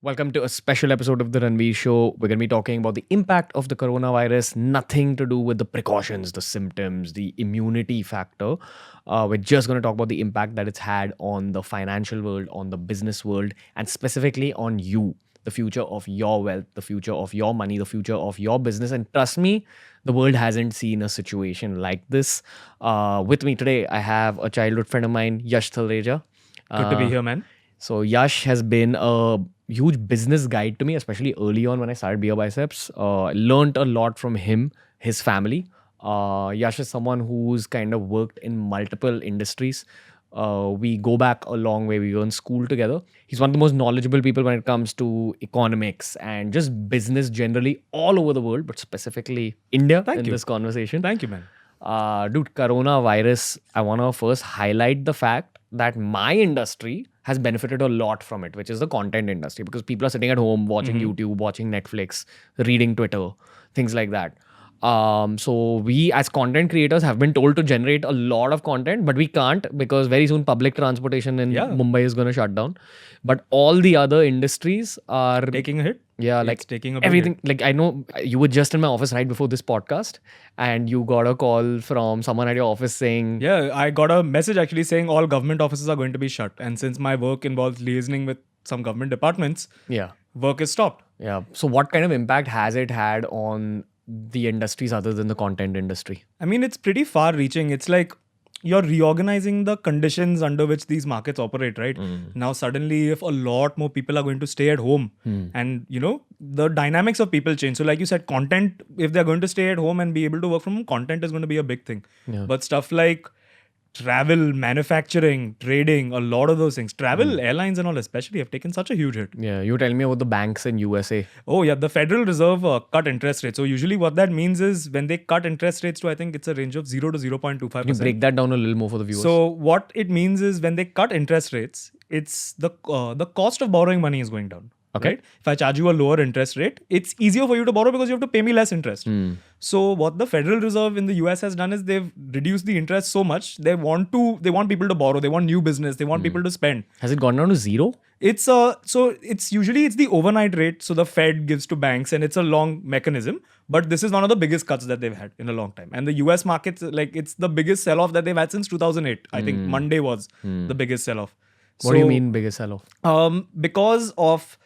Welcome to a special episode of the Ranveer Show. We're going to be talking about the impact of the coronavirus, nothing to do with the precautions, the symptoms, the immunity factor. We're just going to talk about the impact that it's had on the financial world, on the business world, and specifically on you, the future of your wealth, the future of your money, the future of your business. And trust me, the world hasn't seen a situation like this. With me today, I have a childhood friend of mine, Yash Talreja. Good to be here, man. So Yash has been a huge business guide to me, especially early on when I started BeerBiceps. Learned a lot from him, his family. Yash is someone who's kind of worked in multiple industries. We go back a long way. We were in school together. He's one of the most knowledgeable people when it comes to economics and just business generally all over the world, but specifically India in this conversation. Thank you, man. Dude, coronavirus, I want to first highlight the fact that my industry has benefited a lot from it, which is the content industry, because people are sitting at home watching YouTube, watching Netflix, reading Twitter, things like that. So we as content creators have been told to generate a lot of content, but we can't because very soon public transportation in Mumbai is going to shut down. But all the other industries are taking a hit. Yeah, It's like taking a big everything. hit. Like I know you were just in my office right before this podcast, and you got a call from someone at your office saying, Yeah, I got a message actually saying all government offices are going to be shut. And since my work involves liaising with some government departments, yeah, work is stopped. yeah. So what kind of impact has it had on the industries other than the content industry? I mean, it's pretty far reaching. It's like you're reorganizing the conditions under which these markets operate, right? Now, suddenly, if a lot more people are going to stay at home and, the dynamics of people change. So like you said, content, if they're going to stay at home and be able to work from home, content is going to be a big thing. Yeah. But stuff like travel, manufacturing, trading, a lot of those things. Travel, airlines and all especially have taken such a huge hit. Yeah, you tell me about the banks in USA. Oh yeah, the Federal Reserve cut interest rates. So usually what that means is when they cut interest rates to, I think it's a range of 0 to 0.25%. Can you break that down a little more for the viewers? So what it means is when they cut interest rates, it's the cost of borrowing money is going down. Okay. Right? If I charge you a lower interest rate, it's easier for you to borrow because you have to pay me less interest. So what the Federal Reserve in the US has done is they've reduced the interest so much. They want people to borrow. They want new business. They want people to spend. Has it gone down to zero? It's usually the overnight rate. So the Fed gives to banks and it's a long mechanism. But this is one of the biggest cuts that they've had in a long time. And the US markets, like it's the biggest sell-off that they've had since 2008. I think Monday was the biggest sell-off. What do you mean biggest sell-off? Because of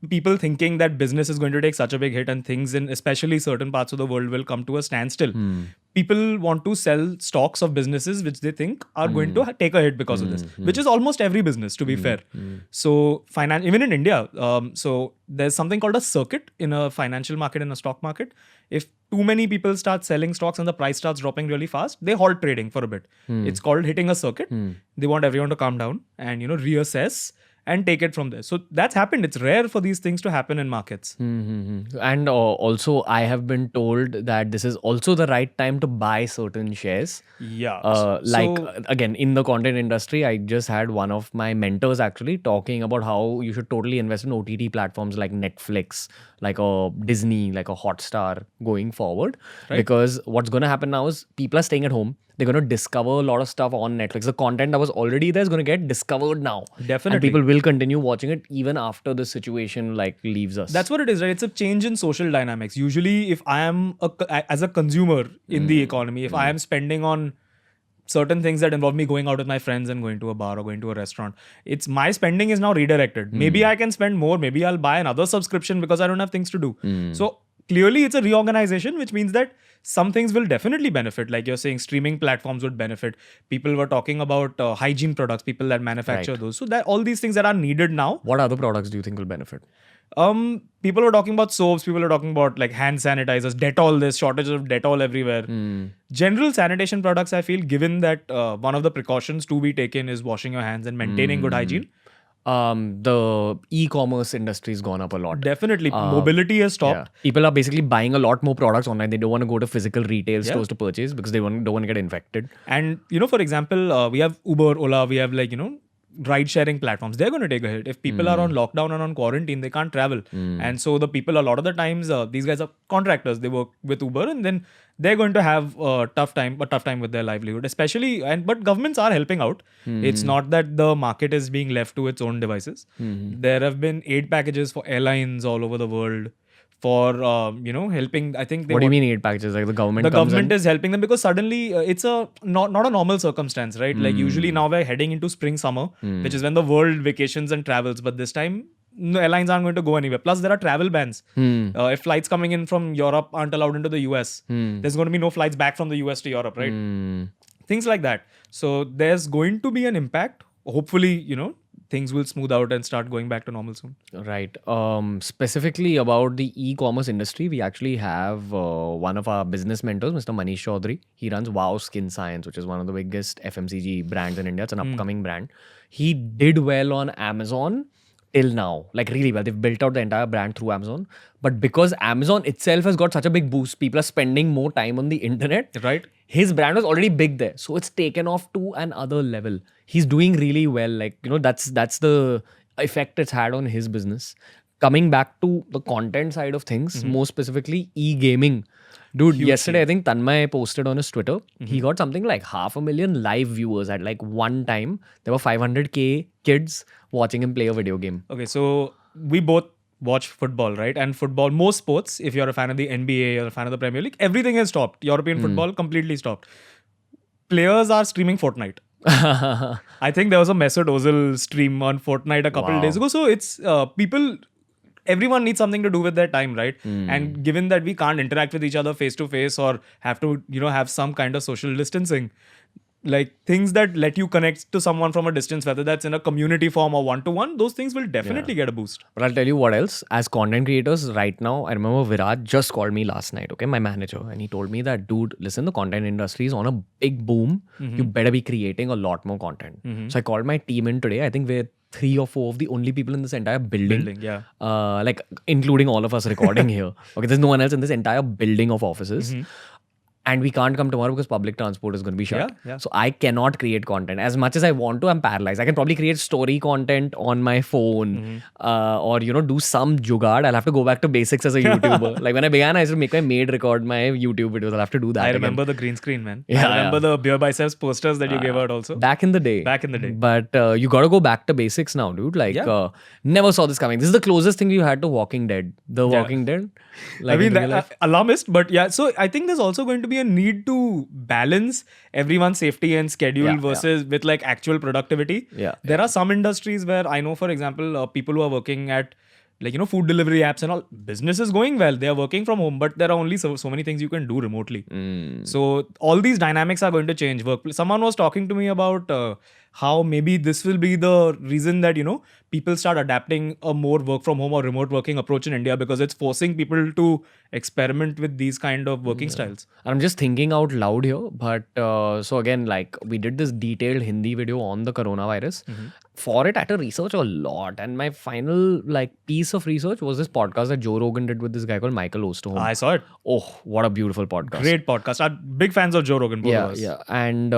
people thinking that business is going to take such a big hit and things in especially certain parts of the world will come to a standstill. People want to sell stocks of businesses which they think are going to take a hit because of this, which is almost every business, to be fair. So even in India, so there's something called a circuit in a financial market, in a stock market. If too many people start selling stocks and the price starts dropping really fast, they halt trading for a bit. It's called hitting a circuit. They want everyone to calm down and reassess and take it from there. So that's happened. It's rare for these things to happen in markets. And also, I have been told that this is also the right time to buy certain shares. Yeah. Again, in the content industry, I just had one of my mentors actually talking about how you should totally invest in OTT platforms like Netflix, like a Disney, like a Hotstar going forward. Right. Because what's going to happen now is people are staying at home. They're going to discover a lot of stuff on Netflix. The content that was already there is going to get discovered now. Definitely. And people will continue watching it even after the situation leaves us. That's what it is, right? It's a change in social dynamics. Usually, if I am as a consumer in the economy, if I am spending on certain things that involve me going out with my friends and going to a bar or going to a restaurant, it's my spending is now redirected. Maybe I can spend more. Maybe I'll buy another subscription because I don't have things to do. So clearly, it's a reorganization, which means that some things will definitely benefit. Like you're saying, streaming platforms would benefit. People were talking about hygiene products, people that manufacture those. So that all these things that are needed now. What other products do you think will benefit? People are talking about soaps. People are talking about like hand sanitizers, Dettol. There's shortages of Dettol everywhere. General sanitation products, I feel, given that one of the precautions to be taken is washing your hands and maintaining good hygiene. The e-commerce industry has gone up a lot. Definitely. Mobility has stopped. Yeah. People are basically buying a lot more products online. They don't want to go to physical retail stores to purchase because they don't want to get infected. And, for example, we have Uber, Ola, we have ride sharing platforms, they're going to take a hit. If people are on lockdown and on quarantine, they can't travel. And so the people, a lot of the times, these guys are contractors. They work with Uber, and then they're going to have a tough time with their livelihood, especially. But governments are helping out. It's not that the market is being left to its own devices. There have been aid packages for airlines all over the world for helping. I think What do you mean aid packages? Like the government comes in? is helping them because suddenly it's a not a normal circumstance, right? Like usually now we're heading into spring summer, which is when the world vacations and travels. But this time, no, airlines aren't going to go anywhere. Plus, there are travel bans. If flights coming in from Europe aren't allowed into the US, there's going to be no flights back from the US to Europe, right? Things like that. So there's going to be an impact. Hopefully, things will smooth out and start going back to normal soon. Right. Specifically about the e-commerce industry, we actually have one of our business mentors, Mr. Manish Chaudhary. He runs Wow Skin Science, which is one of the biggest FMCG brands in India. It's an upcoming brand. He did well on Amazon till now, like really well. They've built out the entire brand through Amazon. But because Amazon itself has got such a big boost, people are spending more time on the internet. Right. His brand was already big there. So it's taken off to another level. He's doing really well. Like, that's the effect it's had on his business. Coming back to the content side of things, more specifically e-gaming. Dude, yesterday I think Tanmay posted on his Twitter. He got something like 500,000 live viewers at like one time. There were 500K kids watching him play a video game. Okay, so we both watch football, right? And football, most sports, if you're a fan of the NBA or a fan of the Premier League, everything has stopped. European football completely stopped. Players are streaming Fortnite. I think there was a Mesut Ozil stream on Fortnite a couple of days ago. So it's people, everyone needs something to do with their time, right? And given that we can't interact with each other face to face or have to, have some kind of social distancing, like things that let you connect to someone from a distance, whether that's in a community form or one-to-one, those things will definitely get a boost. But I'll tell you what else. As content creators right now, I remember Viraj just called me last night, okay, my manager, and he told me that, dude, listen, the content industry is on a big boom. You better be creating a lot more content. So I called my team in today. I think we're 3 or 4 of the only people in this entire building. Like including all of us recording here. Okay, there's no one else in this entire building of offices. And we can't come tomorrow because public transport is going to be shut. So I cannot create content. As much as I want to, I'm paralyzed. I can probably create story content on my phone or, do some jugaad. I'll have to go back to basics as a YouTuber. Like when I began, I used to make my maid record my YouTube videos. I'll have to do that. I remember the green screen, man. I remember the BeerBiceps posters that you gave out also. Back in the day. But you got to go back to basics now, dude. Like never saw this coming. This is the closest thing you had to Walking Dead. The Walking Dead. Like I mean, alarmist, but yeah. So I think there's also going to be a need to balance everyone's safety and schedule versus with like actual productivity. There are some industries where I know, for example, people who are working at like, food delivery apps and all, business is going well. They are working from home, but there are only so many things you can do remotely. So all these dynamics are going to change. Someone was talking to me about how maybe this will be the reason that, people start adapting a more work from home or remote working approach in India, because it's forcing people to experiment with these kind of working styles. I'm just thinking out loud here. But so again, like we did this detailed Hindi video on the coronavirus. For it, I had to research a lot. And my final like piece of research was this podcast that Joe Rogan did with this guy called Michael Osterholm. I saw it. Oh, what a beautiful podcast. Great podcast. I'm big fans of Joe Rogan. Both of us. Yeah. And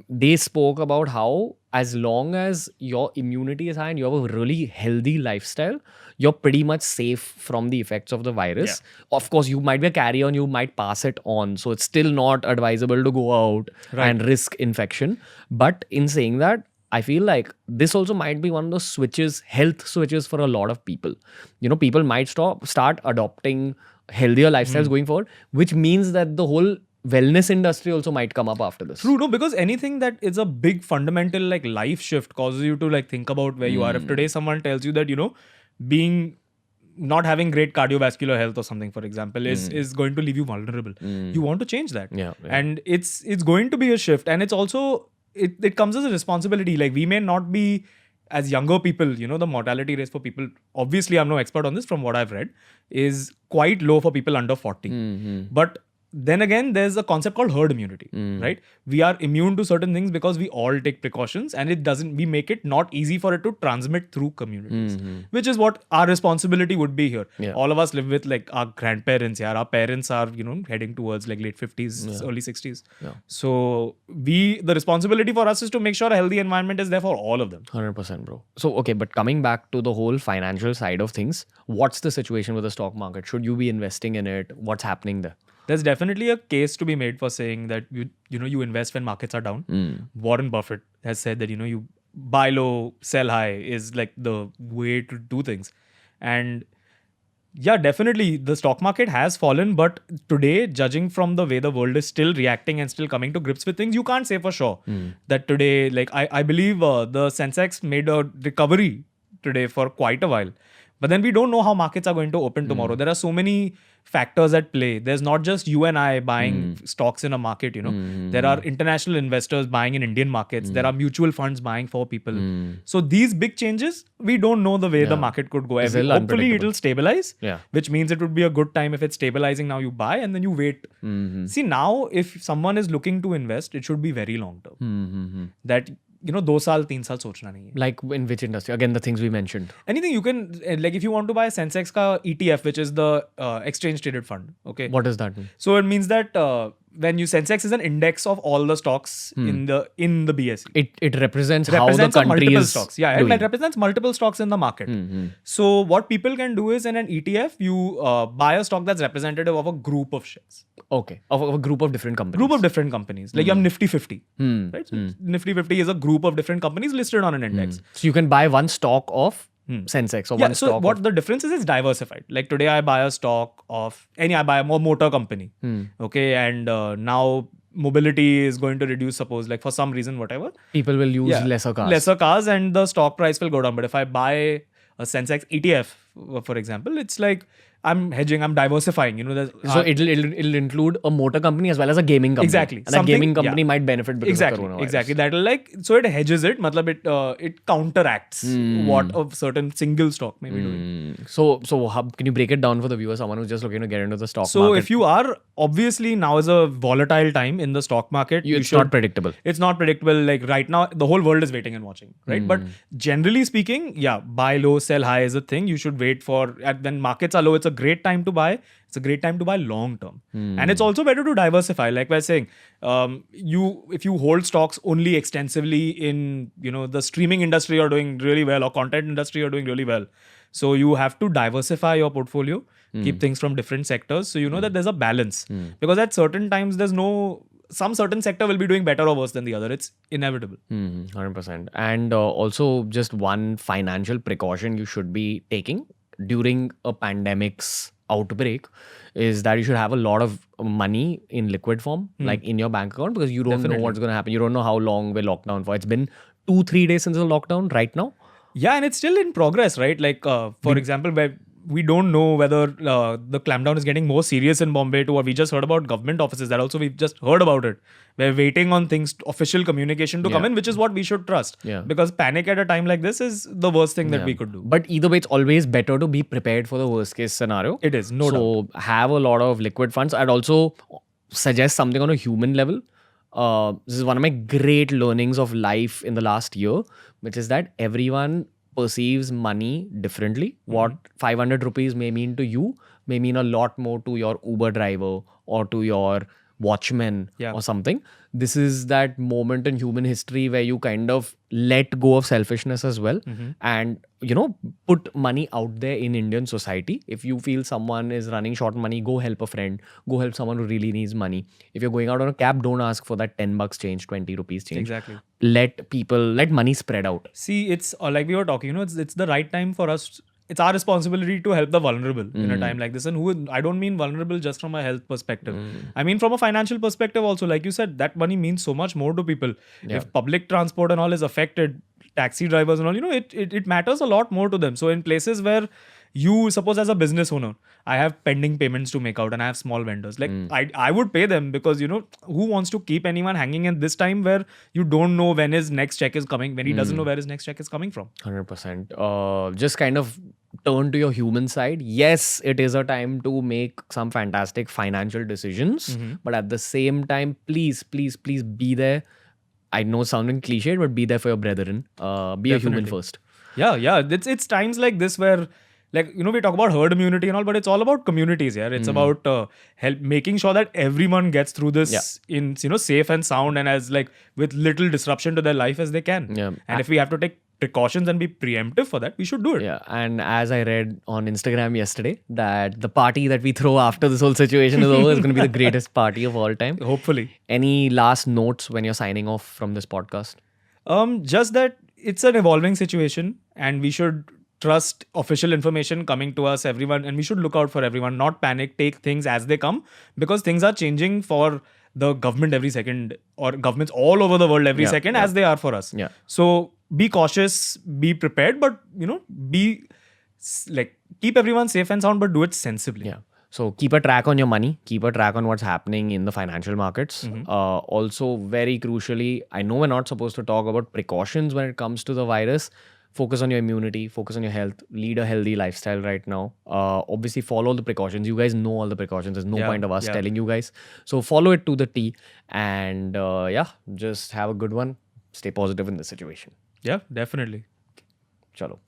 they spoke about how as long as your immunity is high and you have a really healthy lifestyle, you're pretty much safe from the effects of the virus. Of course, you might be a carrier and you might pass it on. So it's still not advisable to go out and risk infection. But in saying that, I feel like this also might be one of the health switches for a lot of people. People might start adopting healthier lifestyles going forward, which means that the whole wellness industry also might come up after this. True, no, because anything that is a big fundamental like life shift causes you to like think about where you are. If today someone tells you that, not having great cardiovascular health or something, for example, is going to leave you vulnerable. You want to change that. And it's going to be a shift. And it's also, it comes as a responsibility. Like we may not be, as younger people, the mortality rate for people, obviously I'm no expert on this, from what I've read, is quite low for people under 40. But then again, there's a concept called herd immunity, right? We are immune to certain things because we all take precautions, and we make it not easy for it to transmit through communities, which is what our responsibility would be here. Yeah. All of us live with like our grandparents, our parents are, heading towards like late 50s, early 60s. Yeah. So the responsibility for us is to make sure a healthy environment is there for all of them. 100%, bro. So, okay, but coming back to the whole financial side of things, what's the situation with the stock market? Should you be investing in it? What's happening there? There's definitely a case to be made for saying that you invest when markets are down. Warren Buffett has said that you buy low, sell high is like the way to do things. And yeah, definitely the stock market has fallen, but today, judging from the way the world is still reacting and still coming to grips with things, you can't say for sure that today, like I believe the Sensex made a recovery today for quite a while. But then we don't know how markets are going to open tomorrow. There are so many factors at play. There's not just you and I buying stocks in a market, There are international investors buying in Indian markets. There are mutual funds buying for people. So these big changes, we don't know the way the market could go. It's still Hopefully unpredictable. it'll stabilize, Yeah. which means it would be a good time if it's stabilizing now you buy and then you wait. See, now if someone is looking to invest, it should be very long term. That 2 साल 3 साल सोचना नहीं है. Like in which industry? Again, the things we mentioned. Anything you can, like if you want to buy Sensex ka ETF, which is the exchange traded fund. Okay. What does that mean? So it means that when you Sensex is an index of all the stocks in the BSE. It represents how the Represents country multiple is stocks. Yeah, doing. it represents multiple stocks in the market. So what people can do is in an ETF, you buy a stock that's representative of a group of shares. Okay, of a group of different companies. Group of different companies. Like you have Nifty 50. Right? So Nifty 50 is a group of different companies listed on an index. So you can buy one stock of Sensex or Yeah, one so stock. what the difference is diversified. Like today I buy a stock of I buy a motor company. Okay, and now mobility is going to reduce, suppose, like for some reason, whatever. People will use lesser cars. Lesser cars and the stock price will go down. But if I buy a Sensex ETF, for example, it's like I'm hedging, I'm diversifying. So it'll include a motor company as well as a gaming company. Exactly. And that gaming company might benefit because of coronavirus. Exactly. That'll so it hedges it. It counteracts what a certain single stock may be doing. So how, can you break it down for the viewer, someone who's just looking to get into the stock So market? if you are, obviously now is a volatile time in the stock market. It's not predictable. It's not predictable. Like right now, the whole world is waiting and watching, right? But generally speaking, buy low, sell high is a thing. You should wait for, when markets are low, it's a great time to buy. It's a great time to buy long term. And it's also better to diversify. Like we're saying, if you hold stocks only extensively in, the streaming industry are doing really well or content industry are doing really well. So you have to diversify your portfolio, keep things from different sectors. So you know that there's a balance. Because at certain times, some certain sector will be doing better or worse than the other. It's inevitable. 100%. And also just one financial precaution you should be taking during a pandemic's outbreak is that you should have a lot of money in liquid form, like in your bank account, because you don't know what's going to happen. You don't know how long we're locked down for. It's been 2-3 days since the lockdown right now. Yeah, and it's still in progress, right? Like, for example, where we don't know whether the clampdown is getting more serious in Bombay too, or we just heard about government offices. That also we've just heard about it. We're waiting on things, official communication to come in, which is what we should trust. Yeah. Because panic at a time like this is the worst thing that we could do. But either way, it's always better to be prepared for the worst case scenario. It is, no doubt. So have a lot of liquid funds. I'd also suggest something on a human level. This is one of my great learnings of life in the last year, which is that everyone perceives money differently. What 500 rupees may mean to you may mean a lot more to your Uber driver or to your watchman or something. This is that moment in human history where you kind of let go of selfishness as well and, put money out there in Indian society. If you feel someone is running short on money, go help a friend, go help someone who really needs money. If you're going out on a cab, don't ask for that 10 bucks change, 20 rupees change. Exactly. Let money spread out. See, it's like we were talking, it's the right time for us. It's our responsibility to help the vulnerable in a time like this. And I don't mean vulnerable just from a health perspective. I mean from a financial perspective also. Like you said, that money means so much more to people. Yeah. If public transport and all is affected, taxi drivers and all, it matters a lot more to them. So in places where you, suppose as a business owner, I have pending payments to make out and I have small vendors. Like I would pay them because, who wants to keep anyone hanging in this time where you don't know when his next check is coming, when he doesn't know where his next check is coming from. 100%. Just kind of turn to your human side. Yes, it is a time to make some fantastic financial decisions, but at the same time, please, please, please be there. I know sounding cliched, but be there for your brethren. Be a human Definitely. first. Yeah. It's times like this where, like, we talk about herd immunity and all, but it's all about communities. Yeah, it's about help making sure that everyone gets through Yeah. this in safe and sound, and as like with little disruption to their life as they can. Yeah. And if we have to take precautions and be preemptive for that, we should do it. Yeah, and as I read on Instagram yesterday, that the party that we throw after this whole situation is over is going to be the greatest party of all time. Hopefully. Any last notes when you're signing off from this podcast? Just that it's an evolving situation, and we should trust official information coming to us, everyone, and we should look out for everyone, not panic, take things as they come, because things are changing for the government every second, or governments all over the world every Yeah, second, yeah. as they are for us. Yeah. So be cautious, be prepared, but be like, keep everyone safe and sound, but do it sensibly. Yeah. So keep a track on your money, keep a track on what's happening in the financial markets. Also, very crucially, I know we're not supposed to talk about precautions when it comes to the virus. Focus on your immunity, focus on your health, lead a healthy lifestyle right now. Obviously, follow the precautions. You guys know all the precautions. There's no Yeah, point of us yeah. telling you guys. So follow it to the T. And just have a good one. Stay positive in this situation. Yeah, definitely. Chalo.